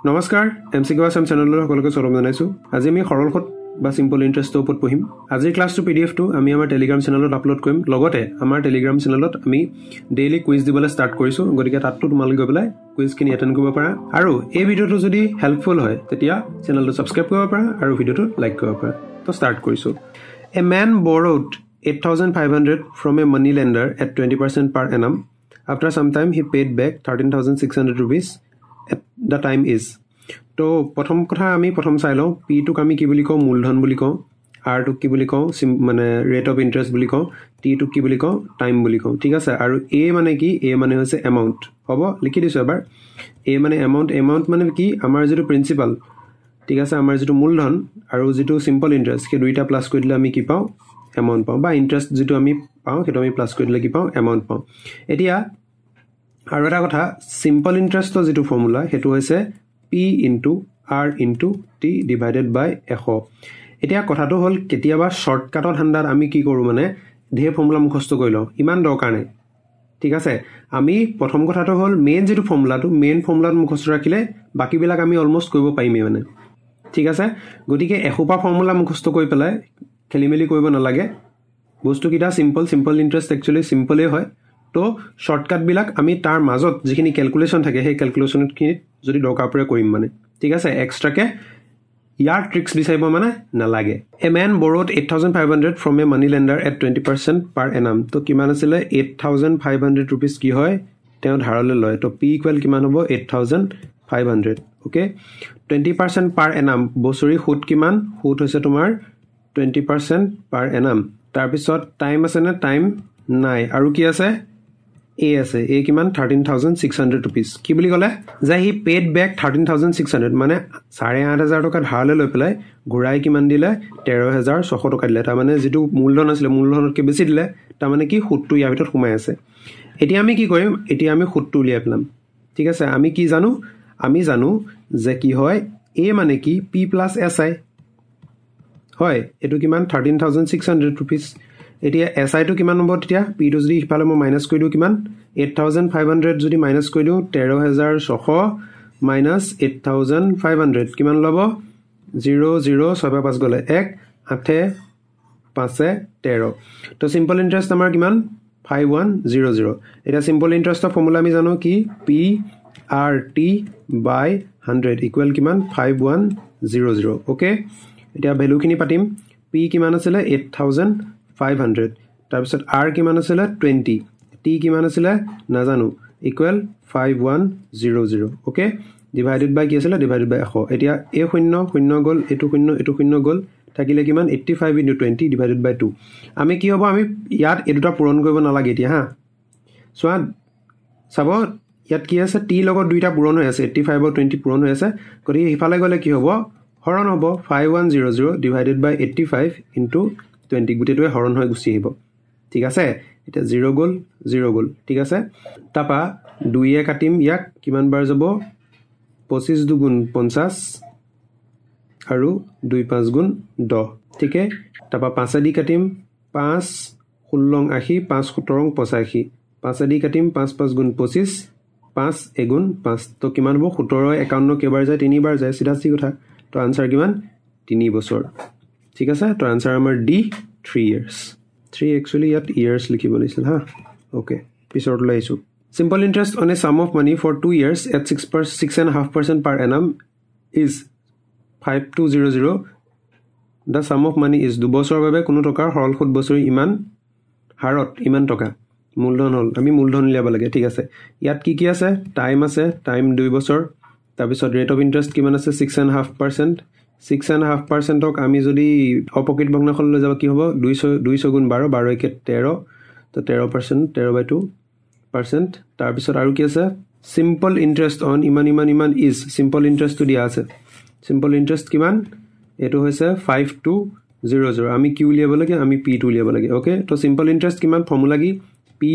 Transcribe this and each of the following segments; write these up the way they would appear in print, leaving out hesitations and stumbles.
নমস্কাৰ এমচিকিউ আসাম চেনেলৰ সকলোকে স্বাগতম জনাইছো। আজি আমি সৰল সুদ বা সিম্পল ইন্টাৰেষ্টৰ ওপৰত পঢ়িম। আজিৰ ক্লাছটো পিডিএফটো আমি আমাৰ টেলিগ্ৰাম চেনেলত আপলোড কৰিম। লগতে আমাৰ টেলিগ্ৰাম চেনেলত আমি ডেইলি কুইজ দিবলৈ ষ্টাৰ্ট কৰিছো। গতিকে তাতটো তোমালোকে গৈ পেলাই কুইজখিনি এটেণ্ড কৰিব পাৰা। আৰু এই ভিডিঅ'টো যদি হেল্পফুল হয় তেতিয়া চেনেলটো ছাবস্ক্ৰাইব কৰিব পাৰা আৰু ভিডিঅ'টো লাইক কৰিব পাৰা। তো ষ্টাৰ্ট কৰিছো। A man borrowed 8,500 from a money lender at 20% per annum. After some time he paid back 13,600 rupees at the time is. তো প্ৰথম কথা আমি প্ৰথম চাই লওঁ পি টোক আমি কি বুলি কওঁ মূলধন বুলি কওঁ, আৰ টোক কি বুলি কওঁ মানে ৰেট অফ ইন্টাৰেষ্ট বুলি কওঁ, টি টোক কি বুলি কওঁ টাইম বুলি কওঁ। ঠিক আছে। আৰু এ মানে কি, এ মানে হৈছে এমাউণ্ট। হ'ব, লিখি দিছোঁ এবাৰ। এ মানে এমাউণ্ট, এমাউণ্ট মানে কি আমাৰ যিটো প্ৰিন্সিপাল, ঠিক আছে, আমাৰ যিটো মূলধন আৰু যিটো চিম্পল ইন্টাৰেষ্ট, সেই দুইটা প্লাছ কৰি দিলে আমি কি পাওঁ এমাউণ্ট পাওঁ, বা ইন্টাৰেষ্ট যিটো আমি পাওঁ সেইটো আমি প্লাছ কৰি দিলে কি পাওঁ এমাউণ্ট পাওঁ। এতিয়া আৰু এটা কথা, চিম্পল ইন্টাৰেষ্টৰ যিটো ফৰ্মুলা সেইটো হৈছে P into R into T divided by 100। এতিয়া কথাটো হ'ল কেতিয়াবা শ্বৰ্টকাটৰ ধান্দাত আমি কি কৰোঁ মানে ঢেৰ ফৰ্মুলা মুখস্থ কৰি লওঁ, ইমান দৰকাৰ নাই। ঠিক আছে। আমি প্ৰথম কথাটো হ'ল মেইন যিটো ফৰ্মুলাটো, মেইন ফৰ্মুলাটো মুখস্থ ৰাখিলে বাকীবিলাক আমি অলমষ্ট কৰিব পাৰিমেই মানে। ঠিক আছে। গতিকে এসোপা ফৰ্মুলা মুখস্থ কৰি পেলাই খেলি মেলি কৰিব নালাগে। বস্তুকেইটা চিম্পল, চিম্পল ইন্টাৰেষ্ট একচুৱেলি চিম্পলেই হয়। তো শ্বৰ্টকাটবিলাক আমি তাৰ মাজত যিখিনি কেলকুলেশ্যন থাকে সেই কেলকুলেশ্যনখিনিত যদি দৰকাৰ পৰে কৰিম মানে। ঠিক আছে। এক্সট্ৰাকৈ ইয়াৰ ট্ৰিক্স বিচাৰিব মানে নালাগে। এ man borrowed 8,500 from a money lender at 20% per annum. তো কিমান আছিলে 8,500 rupees কি হয় তেওঁ ধাৰলৈ লয়। তো পি ইকুৱেল কিমান হ'ব 8,500। অ'কে। 20% per annum বছৰি সুদ কিমান, সুদ হৈছে তোমাৰ 20% per annum। তাৰপিছত টাইম আছেনে, টাইম নাই। আৰু কি আছে এ আছে, এ কিমান 13,600 rupees। কি বুলি ক'লে যে হি পেড বেক 13,600, মানে 8,500 টকা ধাৰলৈ লৈ পেলাই ঘূৰাই কিমান দিলে 13,600 টকা দিলে। তাৰমানে যিটো মূলধন আছিলে মূলধনতকৈ বেছি দিলে, তাৰমানে কি সুদটো ইয়াৰ ভিতৰত সোমাই আছে। এতিয়া আমি কি কৰিম, এতিয়া আমি সুদটো উলিয়াই পেলাম। ঠিক আছে। আমি কি জানো, আমি জানো যে কি হয় এ মানে কি পি প্লাছ এছ আই হয়। এইটো কিমান 13,600 rupees। এতিয়া এছ আইটো কিমান হ'ব, তেতিয়া পিটো যদি ইফালে মই মাইনাছ কৰি দিওঁ কিমান 8,500 যদি মাইনাছ কৰি দিওঁ 13,600 মাইনাছ 8,500 কিমান ল'ব 0 0 6 5 গ'লে 1 8 5 13। তো চিম্পল ইন্টাৰেষ্ট আমাৰ কিমান 5100। এতিয়া চিম্পল ইন্টাৰেষ্টৰ ফৰ্মুলা আমি জানো কি পি আৰ টি বাই 100 ইকুৱেল কিমান 5100। অ'কে। এতিয়া ভেলুখিনি পাতিম। পি কিমান আছিলে 8,500, তাৰপিছত আৰ কিমান আছিলে 20, টি কিমান আছিলে নাজানো, ইকুৱেল 5100। অ'কে। ডিভাইডেড বাই কি আছিলে ডিভাইডেড বাই 100। এতিয়া এই শূন্য শূন্য গ'ল, এইটো শূন্য গ'ল, থাকিলে কিমান 85 × 20 ডিভাইডেড বাই 2। আমি কি হ'ব, আমি ইয়াত এই দুটা পূৰণ কৰিব নালাগে এতিয়া হা। চোৱা চাব ইয়াত কি আছে, টি লগত দুইটা পূৰণ হৈ আছে, 85 আৰু 20 পূৰণ হৈ আছে। গতিকে সিফালে গ'লে কি হ'ব হৰণ হ'ব 5100 ডিভাইডেড বাই 85 × 20, গোটেইটোৱে হৰণ হৈ গুচি আহিব। ঠিক আছে। এতিয়া 0 গ'ল 0 গ'ল। ঠিক আছে। তাৰপৰা 2 কাটিম ইয়াক, কিমান বাৰ যাব 25 × 2 = 50 আৰু 2 5 × 10। ঠিকে। তাৰপৰা 5 দি কাটিম, 5 16 80, 5 17 85, 5 দি কাটিম 5 5 × 25, 5 এগুণ 5। তো কিমান হ'ব 17 51 কেইবাৰ যায় 3 বাৰ যায়, চিধা চিধি কথা। তো আনচাৰ কিমান 3 বছৰ। ঠিক আছে। তো আনচাৰ আমাৰ ডি 3 years। 3 একচুৱেলি ইয়াত ইয়াৰ্ছ লিখিব লাগিছিল হা। অ'কে, পিছত লৈ আহিছোঁ। Simple interest on a sum of money for 2 years at 6.5% per annum is 5200। The sum of money is 2 বছৰৰ বাবে কোনো টকাৰ সৰল সুদ বছৰি ইমান হাৰত ইমান টকা মূলধন হ'ল। আমি মূলধন উলিয়াব লাগে। ঠিক আছে। ইয়াত কি কি আছে, টাইম আছে, টাইম 2 বছৰ। তাৰপিছত ৰেট অফ ইণ্টাৰেষ্ট কিমান আছে 6.5%। 6.5%ক আমি যদি অপকৃত ভগ্নাংশলৈ লৈ যাব কি হ'ব 2 × 12, 12 × 13, তো 13%, 13/2%। তাৰপিছত আৰু কি আছে চিম্পল ইন্টাৰেষ্ট অন ইমান ইমান ইমান ইজ, চিম্পল ইন্টাৰেষ্টটো দিয়া আছে। চিম্পল ইন্টাৰেষ্ট কিমান, এইটো হৈছে 5200। আমি কি উলিয়াব লাগে, আমি পিটো উলিয়াব লাগে। অ'কে। তো চিম্পল ইন্টাৰেষ্ট কিমান, ফৰ্মুলা কি পি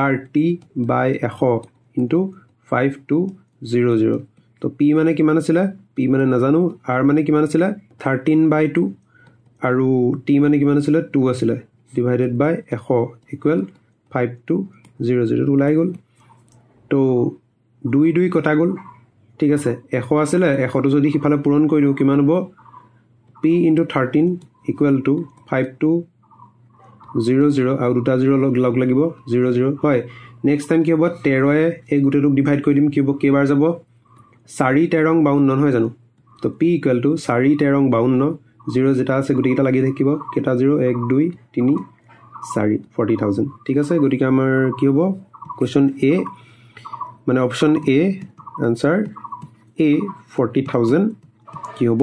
আৰ টি বাই 100 × 5200। তো পি মানে কিমান আছিলে, পি মানে নাজানো, আৰ মানে কিমান আছিলে 13/2, আৰু টি মানে কিমান আছিলে 2 আছিলে, ডিভাইডেড বাই 100 ইকুৱেল 5200। ওলাই গ'ল। তো 2 2 কটা গ'ল, ঠিক আছে 100 আছিল 100 টো যদি সিফালে পূৰণ কৰি দিও কিমান হ'ব p * 13 = 5200 আৰু দুটা 0 লগ লাগিব 00 হয় নেক্সট টাইম কি হ'ব 13 এ এই গুটেটোক ডিভাইড কৰি দিম কি হ'ব কেবাৰ যাব 4 13 52 হয় জানো তো p = 4 13 52 0 যেটা আছে গুটিটা লাগি থাকিব কেটা 0 1 2 3 4 40000 ঠিক আছে গতিকে আমাৰ কি হ'ব কোৱেশ্চন এ মানে অপচন এ আনসাৰ এ 40000 কি হ'ব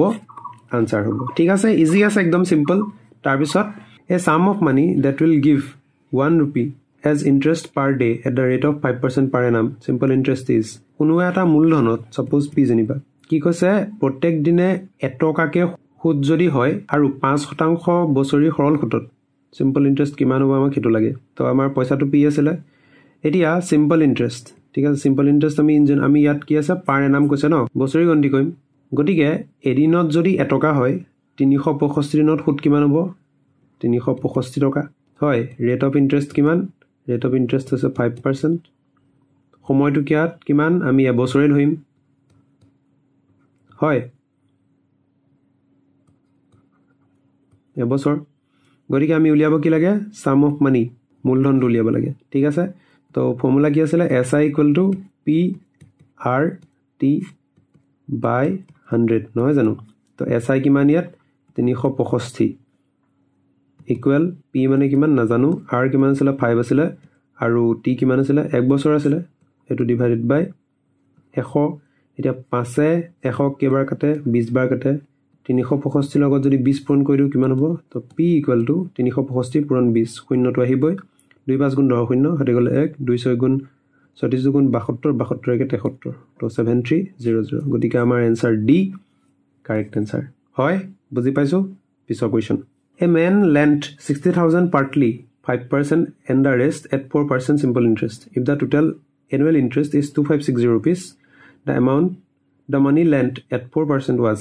আনসাৰ হ'ব ঠিক আছে ইজি আছে একদম সিম্পল তাৰ পিছত a sum of money that will give 1 rupee as interest per day at the rate of 5% per annum simple interest is কোনো এটা মূলধনত suppose p জনিবা কি কৈছে প্ৰত্যেক দিনে 1 টকাকে সুদ যদি হয় আৰু 5% বছৰি সৰল সুদত simple interest কিমান হ'ব আমাক হেতু লাগে তো আমাৰ পইচাটো p আছিল এতিয়া simple interest ঠিক আছে simple interest আমি ইয়াত কি আছে per annum কৈছে ন বছৰি গন্তি কৰিম গতিকে এদিনত যদি 1 টকা হয় 365 দিনত সুদ কিমান হ'ব 365 টকা হয় ৰেট অফ ইন্টাৰেস্ট কিমান ৰেট অফ ইন্টাৰেস্ট আছে 5% সময়টো কিয়াত কিমান আমি এবছৰে ধৰিম হয় এবছৰ গতিকে আমি উলিয়াব কি লাগে সাম অফ মানি মূলধন উলিয়াব লাগে ঠিক আছে তো ফৰ্মুলা কি আছিল SI = PRT by 100 নহয় জানো তো SI কিমান ইয়াত 365 ইকুৱেল p মানে কিমান নাজানো r কিমান আছিল 5 আছিল আৰু t কিমান আছিল 1 বছৰ আছিল এটো ডিভাইডেড বাই 100 এতিয়া 5 এ 100 কেবাৰ কাটে 20 বাৰ কাটে 365 লগত যদি 20 পূৰণ কৰি দিও কিমান হ'ব তো p = 365 পূৰণ 20 শূন্যটো আহিবই 2 5 গুণ 10 শূন্য হতে গলে 1 2 6 গুণ 36 গুণ 72 72 একে 73 তো 7300 গতিকে আমাৰ आंसर ডি কাৰেক্ট आंसर হয় বুজি পাইছো পিছৰ question A man lent 60,000 partly 5% and the rest at 4% simple interest. If the total annual interest is 2560 rupees, the money lent at 4% was.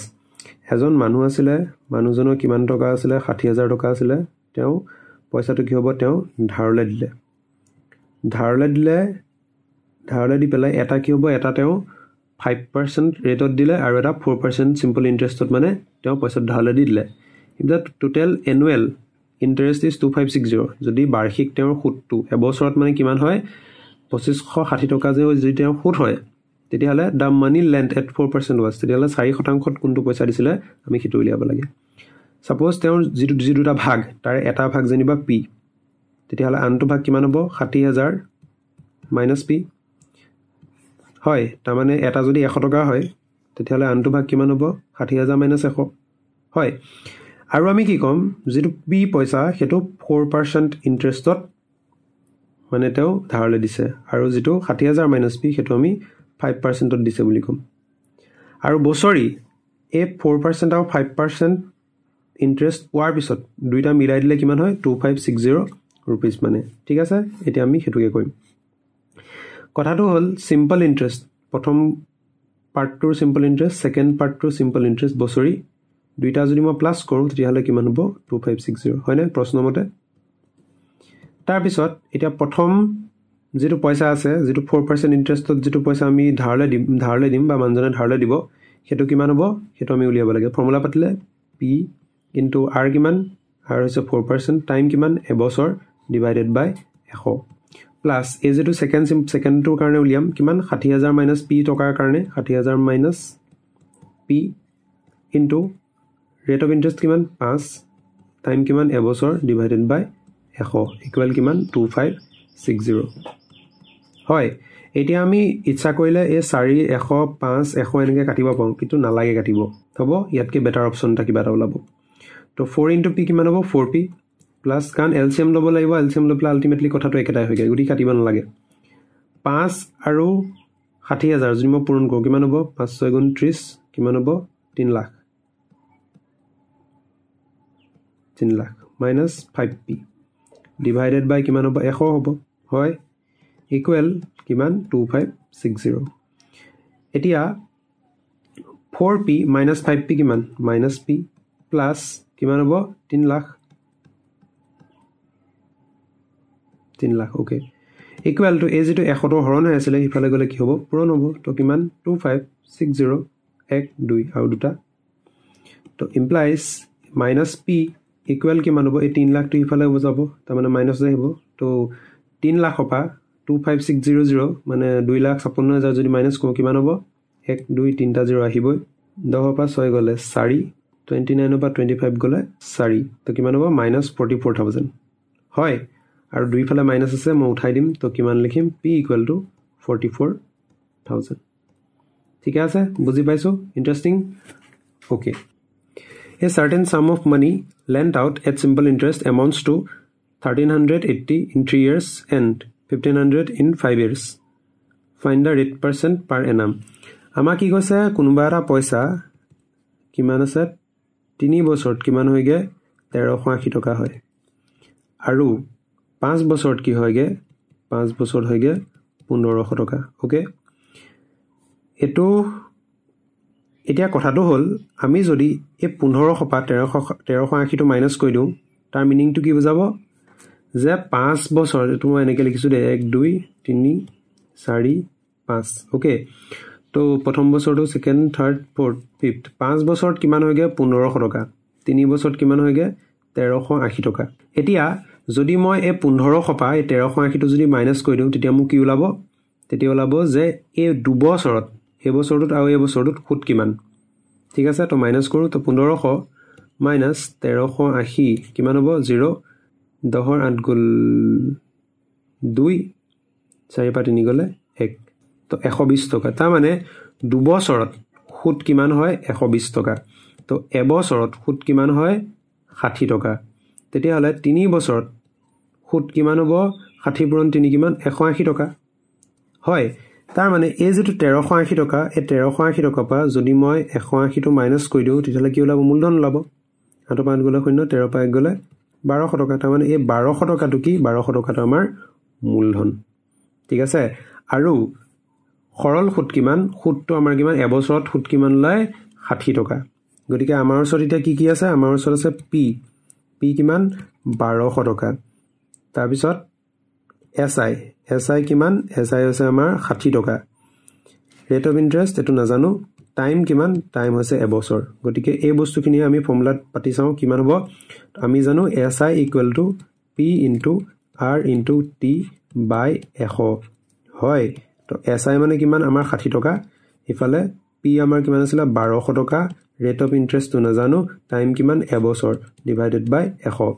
এজন মানুহ আছিল মানুহজনৰ কিমান টকা আছিল 60000 টকা আছিল তেওঁ পইচাটো কি হ'ব তেওঁ ধাৰলে দি পেলাই এটা কি হ'ব এটা তেওঁ 5% ৰেটত দিলে আৰু এটা 4% simple interestত মানে তেওঁ পইচা ধাৰলে দি দিলে If the total annual interest is 2560 যদি বাৰ্ষিক তেওঁৰ সুদটো এবছৰত মানে কিমান হয় 2560 টকা যে যদি তেওঁৰ সুদ হয় তেতিয়াহলে the money lent at 4% was তেতিয়াহলে 4% কোনটো পইচা দিছিলে আমি হিটো উলিয়াব লাগে সাপোজ তেওঁৰ যিটা ভাগ তাৰ এটা ভাগ জনিবা p তেতিয়াহলে আনটো ভাগ কিমান হ'ব 60000 - p হয় তাৰ মানে এটা যদি 100 টকা হয় তেতিয়াহলে আনটো ভাগ কিমান হ'ব 60000 - 100 হয় আৰু আমি কি কম যেটো p পইচা হেতু 4% ইন্টাৰেস্টত মানে তেও ধাৰলে দিছে আৰু যেটো 60000 - p হেতু আমি 5%ত দিছে বুলি কম আৰু বছৰি এ 4% আৰু 5% ইন্টাৰেস্ট পোৱাৰ পিছত দুইটা মিলাই দিলে কিমান হয় 2560 रुपीस মানে ঠিক আছে এতিয়া আমি হেতুকে কৰিম কথাটো হল সিম্পল ইন্টাৰেস্ট প্ৰথম পাৰ্টটোৰ simple interest second পাৰ্টটোৰ simple interest বছৰি দুইটা যদি মই প্লাস কৰো তেতিয়াহলে কিমান হ'ব 2560 হয়নে প্ৰশ্ন মতে তাৰ পিছত এতিয়া প্ৰথম যেটো পইচা আছে যেটো 4% ইন্টাৰেস্টত যেটো পইচা আমি ধাৰলে দিম বা মানুহজনে ধাৰলে দিব হেতু কিমান হ'ব হেতু আমি উলিয়াব লাগে ফৰ্মুলা পাতিলে p * r কিমান r হৈছে 4% টাইম কিমান এবছৰ ডিভাইডেড বাই 100 প্লাস এ যেটো সেকেন্ডটোৰ কাৰণে উলিয়াম কিমান 60000 - p টকাৰ কাৰণে 60000 - p into rate of interest কিমান 5 টাইম কিমান এবছৰ ডিভাইডেড বাই 100 ইকুৱেল কিমান 2560 হয় এতিয়া আমি ইচ্ছা কৰিলে এই 4 100 5 100 এনেকৈ কাটিব পাম কিন্তু নালাগে কাটিব হ'ব ইয়াতকে বেটাৰ অপচন এটা কিবা এটা ওলাব তো 4 * p কিমান হ'ব 4p প্লাস কান এলসিএম ল'ব লাগিব এলসিএম লৈ পেলাই আলটিমেটলি কথাটো একেটাই হৈ যায় গুটি কাটিব নালাগে 5 আৰু 60000 যদি মই পূৰণ কৰো কিমান হ'ব 5 6 গুণ 30 কিমান হ'ব 3 lakh 3 lakh minus 5p divided by কিমান হ'ব 100 হ'ব হয় ইকুৱেল কিমান 2560 এতিয়া 4p minus 5p কিমান minus p plus কিমান হ'ব 3 lakh 3 lakh okay equal to এই যিটো 100 হৰণ হৈ আছিলে ইফালে গ'লে কি হ'ব পূৰণ হ'ব তো কিমান 2560 1 2 আৰু দুটা তো ইমপ্লাইজ মাইনাছ পি ইকুৱেল কিমান হ'ব এই 3 লাখটো ইফালে হ'ব যাব তাৰমানে মাইনাছ আহিব তো 3 লাখৰ পৰা 25600 মানে 2,56,000 যদি মাইনাছ কৰোঁ কিমান হ'ব 1 2 3টা 0 আহিবই 10 পৰা 6 গ'লে 4 29 পৰা 25 গ'লে 4 তো কিমান হ'ব -44,000 হয় আৰু দুইফালে মাইনাছ আছে মই উঠাই দিম তো কিমান লিখিম p ইকুৱেল টু 44,000 ঠিক আছে বুজি পাইছো interesting okay A certain sum of money lent out at simple interest amounts to 1,380 in 3 years and 1,500 in 5 years. Find the rate percent per annum. Ama ki koise kunuba eta paisa kiman ase 3 বছৰত কিমান হয়গে 1380 টকা হয় আৰু 5 বছৰত কি হয়গে 5 বছৰ হয়গে 1500 টকা ওকে এটো এতিয়া কথাটো হল আমি যদি এই 1500 পা 1380 টো মাইনাস কৰি দিও তাৰ মিনিং টু কি বুজাব যে 5 বছৰ এটো মই এনেকে লিখিছো দে 1 2 3 4 5 ওকে তো প্ৰথম বছৰটো সেকেন্ড থাৰ্ড ফোৰ্থ ফিফথ 5 বছৰত কিমান হয়গে 1500 টকা 3 বছৰত কিমান হয়গে 1380 টকা এতিয়া যদি মই এই 1500 পা 1380 টো যদি মাইনাস কৰি দিও তেতিয়া মোক কি ওলাব তেতিয়া ওলাব যে এই 2 বছৰত এই বছৰটোত আৰু এই বছৰটোত খুত কিমান ঠিক আছে তো মাইনাস কৰো তো 1500 মাইনাস 1380 কিমান হ'ব 0 10 8 গল 2 4 পা 3 গলে 1 তো 120 টকা তাৰ মানে 2 বছৰত খুত কিমান হয় 120 টকা তো এবছৰত খুত কিমান হয় 60 টকা তেতিয়া হলে 3 বছৰত খুত কিমান হ'ব 60 পূৰণ 3 কিমান 180 টকা হয় তাৰ মানে এই যেটো 1380 টকা এই 1380 টকা পা যদি মই 180 টো মাইনাস কৰি দিও তেতিয়া কি ওলাব মূলধন ওলাব 8 5 গলে 0 13 5 গলে 1200 টকা তাৰ মানে এই 1200 টকাটো কি 1200 টকাটো আমাৰ মূলধন ঠিক আছে আৰু সৰল সুত কিমান সুতটো আমাৰ কিমান এবছৰত সুত কিমান লয় 60 টকা গতিকে আমাৰ ওচৰত এতিয়া কি আছে আমাৰ ওচৰত আছে p কিমান 1200 টকা তাৰ পিছত SI কিমান SI হৈছে আমাৰ 60 টকা ৰেট অফ ইন্টাৰেষ্ট এটো নাজানো টাইম কিমান টাইম হৈছে এবছৰ গতিকে এই বস্তুখিনি আমি ফৰ্মুলাত পাতি চাও কিমান হ'ব আমি জানো SI equal to P into R into T বাই 100 হয় তো SI মানে কিমান আমাৰ 60 টকা ইফালে P আমাৰ কিমান আছিল 1200 টকা ৰেট অফ ইন্টাৰেষ্ট তো নাজানো টাইম কিমান এবছৰ ডিভাইডেড বাই 100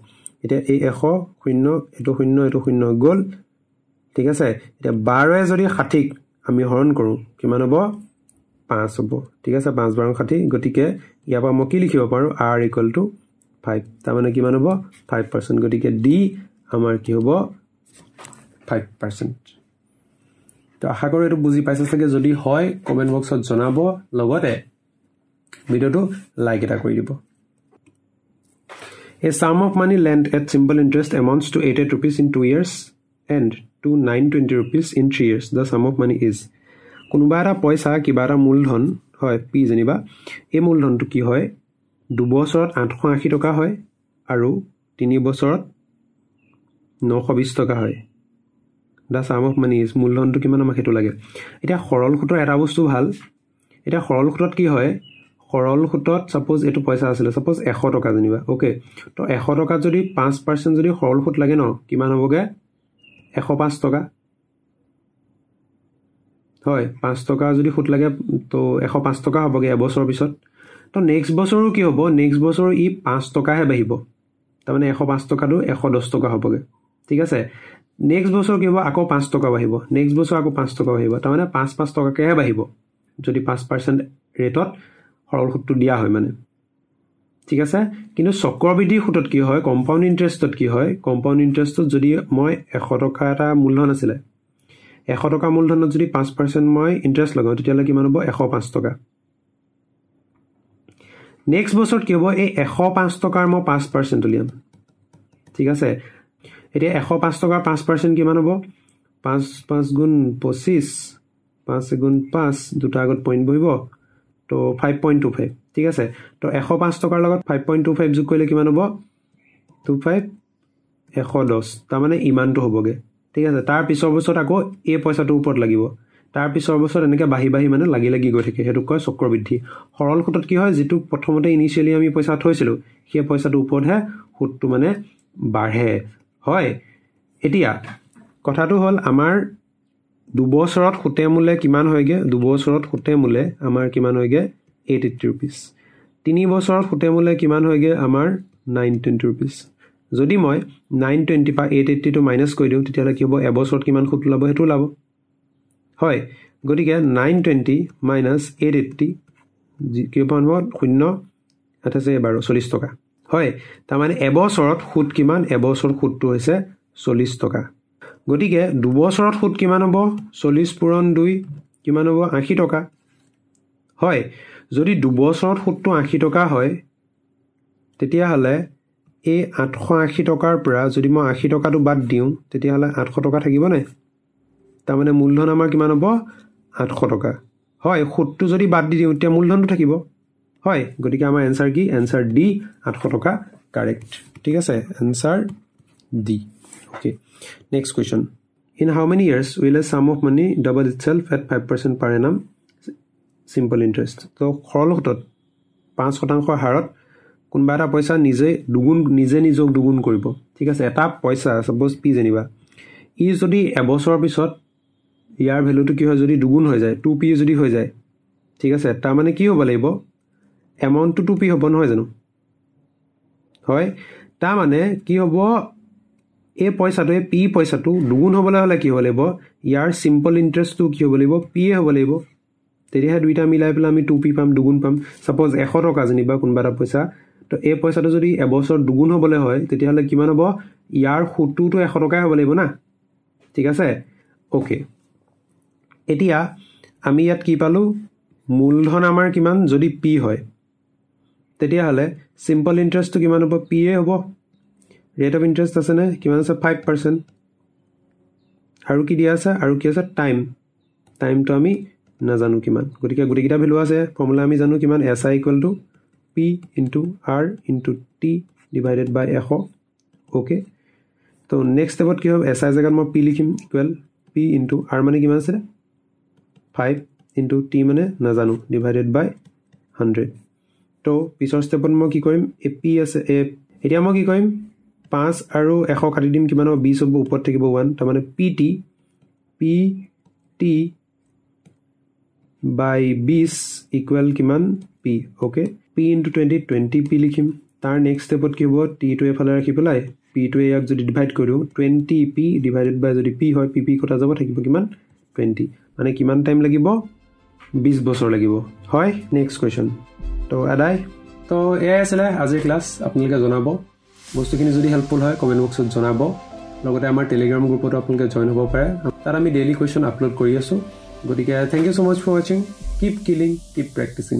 এতিয়া এই 100 শূন্য এটো শূন্য এটো শূন্য গল ঠিক আছে এতিয়া 12 যদি 60 আমি হৰণ কৰো কিমান হ'ব 5 হ'ব ঠিক আছে 5 12 60 গতিকে ইয়াৰ পৰা মই কি লিখিব পাৰো r = 5 তাৰ মানে কিমান হ'ব 5% গতিকে d আমাৰ কি হ'ব 5% তো আশা কৰো এটো বুজি পাইছে চাগে যদি হয় কমেন্ট বক্সত জনাব লগতে ভিডিওটো লাইক এটা কৰি দিব A sum of money lent at simple interest amounts to 88 rupees in 2 years and to 920 rupees in 3 years. The sum of money is কোনোবা এটা পইচা কিবা এটা মূলধন হয় p জানিবা এই মূলধনটো কি হয় 2 বছৰত 880 টকা হয় আৰু 3 বছৰত 920 টকা হয় The sum of money is মূলধনটো কিমান আমাক হেতু লাগে এতিয়া সৰল সুতৰ এটা বস্তু ভাল এতিয়া সৰল সুতত কি হয় সৰল সুতত সাপোজ এটো পইচা আছিল সাপোজ 100 টকা জানিবা ওকে তো 100 টকা যদি 5% যদি সৰল সুত লাগে ন কিমান হ'বগে 105 টকা হয় 5 টকা যদি সুত লাগে তো 105 টকা হ'বগে এবছৰ পিছত তো নেক্সট বছৰো কি হ'ব নেক্সট বছৰ ই 5 টকাহে বাহিব তাৰ মানে 105 টকাটো 110 টকা হ'বগে ঠিক আছে নেক্সট বছৰ কি হ'ব আকৌ 5 টকা বাহিব নেক্সট বছৰ আকৌ 5 টকা বাহিব তাৰ মানে 5 টকাকেহে বাহিব যদি 5% ৰেটত সৰল সুতটো দিয়া হয় মানে ঠিক আছে কিন্তু চক্ৰবৃদ্ধি সুতত কি হয় কম্পাউণ্ড ইন্টাৰেষ্টত কি হয় কম্পাউণ্ড ইন্টাৰেষ্টত যদি মই 100 টকা এটা মূলধন আছিল 100 টকা মূলধনত যদি 5% মই ইন্টাৰেষ্ট লগাও তেতিয়ালে কিমান হ'ব 105 টকা নেক্সট বছৰত কি হ'ব এই 105 টকাৰ মই 5% উলিয়াম ঠিক আছে এতিয়া 105 টকাৰ 5% কিমান হ'ব 5 5 গুণ 25 5 গুণ 5 দুটা আগত পইণ্ট বহিব তো 5.25 ঠিক আছে তো 105 টকাৰ লগত 5.25 যোগ কৰিলে কিমান হ'ব 25 110 তাৰ মানে ইমানটো হ'বগে ঠিক আছে তাৰ পিছৰ বছৰত আকৌ এই পইচাটো ওপৰত লাগিব তাৰ পিছৰ বছৰত এনেকৈ বাঢ়ি বাঢ়ি মানে লাগি লাগি গৈ থাকে সেইটো কয় চক্ৰবৃদ্ধি সৰল সুতত কি হয় যেটো প্ৰথমতে ইনিশিয়ালি আমি পইচা থৈছিলো সেই পইচাটো ওপৰতহে সুতটো মানে বাঢ়ে হয় এতিয়া কথাটো হ'ল আমাৰ 2 বছৰত সুতে মূলে কিমান হয়গে 2 বছৰত সুতে মূলে আমাৰ কিমান হয়গে 880 rupees 3 বছৰত সুতে মূলে কিমান হয়গে আমাৰ 920 rupees যদি মই 920 পা 880 টো মাইনাস কৰি দিও তেতিয়ালে কি হ'ব এবছৰত কিমান সুত লাভ হেতু লাভ হয় গতিকে 920 minus 880 কি পাবো 0 আছে 12 টকা হয় তাৰ মানে এবছৰত সুত কিমান এবছৰত সুতটো হৈছে 40 টকা গতিকে 2 বছৰত সুত কিমান হ'ব 40 পূৰণ 2 কিমান হ'ব 80 টকা হয় যদি 2 বছৰত সুতটো 80 টকা হয় তেতিয়া হলে এই 880 টকাৰ পৰা যদি মই 80 টকাটো বাদ দিও তেতিয়া হলে 800 টকা থাকিব নাই তাৰ মানে মূলধন আমাৰ কিমান হ'ব 800 টকা হয় সুতটো যদি বাদ দি দিও তেতিয়া মূলধনটো থাকিব হয় গতিকে আমাৰ आंसर কি आंसर ডি 800 টকা কাৰেক্ট ঠিক আছে answer D okay next question in how many years will a sum of money double itself at 5% per annum simple interest তো সৰল সুতত 5% হাৰত কোনবা এটা পইচা নিজে নিজক দুগুণ কৰিব ঠিক আছে এটা পইচা সাপোজ পি জানিবা ই যদি এবছৰৰ পিছত ইয়াৰ ভ্যালুটো কি হয় যদি দুগুণ হৈ যায় 2p যদি হৈ যায় ঠিক আছে তাৰ মানে কি হ'ব লাগিব এমাউন্ট টু 2p হ'ব নহয় জানো হয় তাৰ মানে কি হ'ব এই পইচাটো p পইচাটো দুগুণ হ'বলৈ হলে কি হ'ব লাগিব ইয়াৰ সিম্পল ইন্টাৰেষ্টটো কি হ'ব লাগিব p হ'ব লাগিব তেতিয়াহে দুইটা মিলাই পেলাই আমি 2p পাম দুগুণ পাম সাপোজ 100 টকা জানিবা কোনবা এটা পইচা তো এই পইচাটো যদি এবছৰ দুগুণ হ'বলৈ হয় তেতিয়াহলে কিমান হ'ব ইয়াৰ সুতটো 100 টকাই হ'ব লাগিব না ঠিক আছে ওকে এতিয়া আমি ইয়াত কি পালো মূলধন আমাৰ কিমান যদি p হয় তেতিয়াহলে সিম্পল ইন্টাৰেষ্টটো কিমান হ'ব p এ হ'ব ৰেট অফ ইন্টাৰেষ্ট আছে নে কিমান আছে 5% আৰু কি দিয়া আছে আৰু কি আছে টাইমটো আমি নাজানো কিমান গতিকে গুটিকিটা ভ্যালু আছে ফৰ্মুলা আমি জানো কিমান SI = P * R * T divided by 100 okay তো নেক্সট স্টেপত কি হ'ব SI জায়গাত মই P লিখিম ইকুৱেল P * R মানে কিমান আছে 5 * T মানে নাজানো divided by 100 তো পিছৰ স্টেপত মই কি কৰিম এ P আছে এতিয়া মই কি কৰিম 5 আৰু 100 কাটি দিম কিমান হ'ব 20 হ'ব ওপৰত থাকিব 1 তাৰ মানে PT by 20 equal কিমান P ওকে P * 20 20p লিখিম তাৰ নেক্সট স্টেপত কি হ'ব T টো এফালে ৰাখি পেলাই P টো ইয়াক যদি ডিভাইড কৰো 20p divided by যদি P হয় PP কটা যাব থাকিব কিমান 20 মানে কিমান টাইম লাগিব 20 বছৰ লাগিব হয় নেক্সট কোৱেশ্চন তো আদাই তো এই আছিল আজিৰ ক্লাস আপোনালোকে জনাব বস্তুখিনি যদি হেল্পফুল হয় কমেন্ট বক্সত জনাব লগতে আমাৰ টেলিগ্ৰাম গ্ৰুপত আপোনালোকে জয়েন হ'ব পাৰে তাত আমি ডেইলি কোৱেশ্চন আপলোড কৰি আছো গতিকে thank you so much for watching keep killing keep প্ৰ্যাকটিসিং